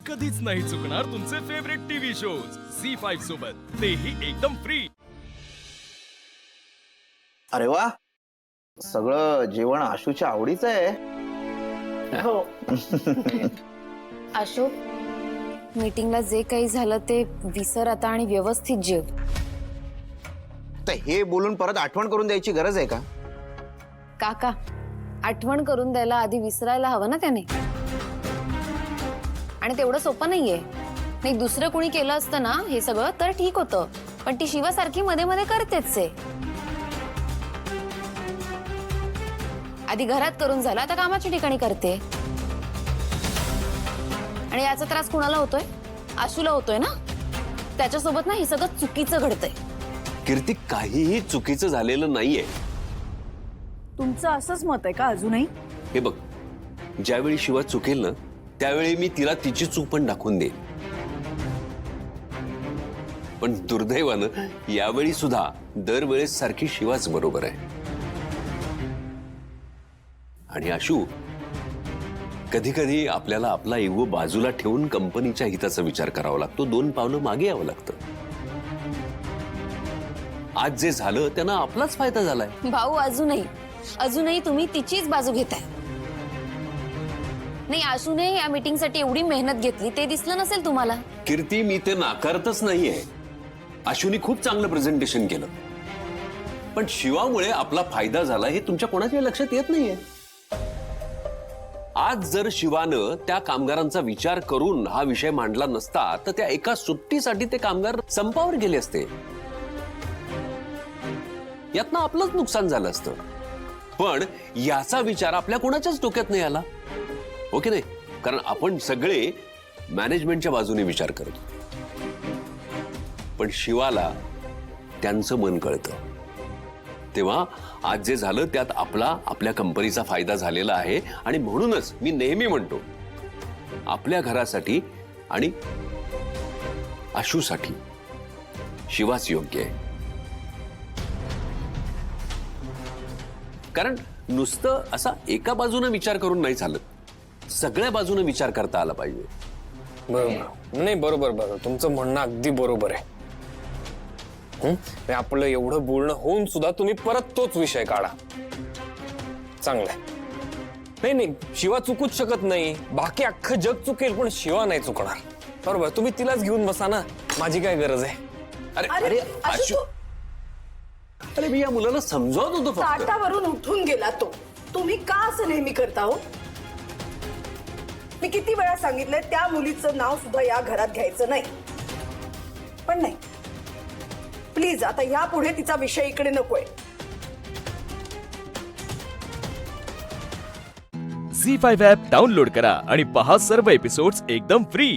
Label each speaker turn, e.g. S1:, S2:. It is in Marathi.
S1: कधीच नाही चुकणार तुमचे फेवरेट टीव्ही शोज झी5 सोबत, तेही एकदम फ्री।
S2: अरे वा, सगळं जेवण आशूच्या आवडीचं आहे।
S3: हो
S4: अशोक, मीटिंगला जे काही झालं ते विसर आता आणि व्यवस्थित जेव।
S2: तर हे बोलून परत आठवण करून द्यायची गरज आहे का?
S4: काका, आठवण करून द्यायला आधी विसरायला हवं ना त्याने। आणि तेवढं सोपं नाहीये। नाही, दुसरं कोणी केलं असतं ना हे सगळं तर ठीक होतं, पण ती शिवासारखी मध्ये मध्ये करतेच आहे। आधी घरात करून झाला, आता कामाच्या ठिकाणी करते। आणि याचा त्रास कुणाला होतोय? आशूला होतोय ना। त्याच्यासोबत ना हे सगळं चुकीचं घडतंय।
S5: कीर्ती, काहीही चुकीचं झालेलं नाहीये।
S3: तुमचं असंच मत आहे का अजूनही?
S5: हे बघ, ज्यावेळी शिवा चुकेल ना त्यावेळी मी तिला तिची चूक पण दाखवून देईन। पण दुर्दैवानं यावेळी सुद्धा दरवेळेस सारखी शिवाच बरोबर आहे। आणि आशू, कधी कधी आपल्याला आपला इगो बाजूला ठेवून कंपनीच्या हिताचा विचार करावा लागतो, 2 पावलं मागे यावं लागतं। आज जे झालं त्यानं आपलाच फायदा झालाय।
S4: भाऊ, अजूनही तुम्ही तिचीच बाजू घेताय। नाही, आशूने या मीटिंगसाठी एवढी मेहनत घेतली ते दिसलं नसेल तुम्हाला?
S5: कीर्ती, मी ते नाकारतच नाहीये। आशूने खूप चांगलं प्रेझेंटेशन केलं, पण शिवामुळे आपला फायदा झाला हे तुमच्या कोणाच्या लक्षात येत नाहीये। आज जर शिवानं त्या कामगारांचा विचार करून हा विषय मांडला नसता तर त्या एका सुट्टीसाठी ते कामगार संपावर गेले असते। यातनं आपलंच नुकसान झालं असतं, पण याचा विचार आपल्या कोणाच्याच डोक्यात नाही आला, हो की नाही? कारण आपण सगळे मॅनेजमेंटच्या बाजूने विचार करतो, पण शिवाला त्यांचं मन कळतं। तेव्हा आज जे झालं त्यात आपल्या कंपनीचा फायदा झालेला आहे। आणि म्हणूनच मी नेहमी म्हणतो, आपल्या घरासाठी आणि आशूसाठी शिवाच योग्य आहे। कारण नुसतं असा एका बाजूने विचार करून नाही चालत, सगळ्या बाजूने विचार करता आला पाहिजे।
S6: बरोबर, नाही बरोबर, तुमचं म्हणणं अगदी बरोबर आहे। आपलं एवढं बोलणं होऊन सुद्धा तुम्ही परत तोच विषय काढा, चांगलंय। नाही, शिवा चुकूच शकत नाही, बाकी अख्खं जग चुकेल पण शिवा नाही चुकणार। बरोबर, तुम्ही तिलाच घेऊन बसा ना, माझी काय गरज आहे?
S5: अरे आशू, अरे मी या मुलाला समजावत होतो फक्त।
S7: ताटावरून उठून गेला तो। तुम्ही का असं नेहमी करता हो? मी किती वेळा सांगितलंय त्या मुलीचं नाव सुद्धा या घरात घ्यायचं नाही, पण नाही। प्लीज, आता यापुढे तिचा विषय इकडे नकोय।
S1: झी5 ॲप डाउनलोड करा आणि पहा सर्व एपिसोड्स एकदम फ्री।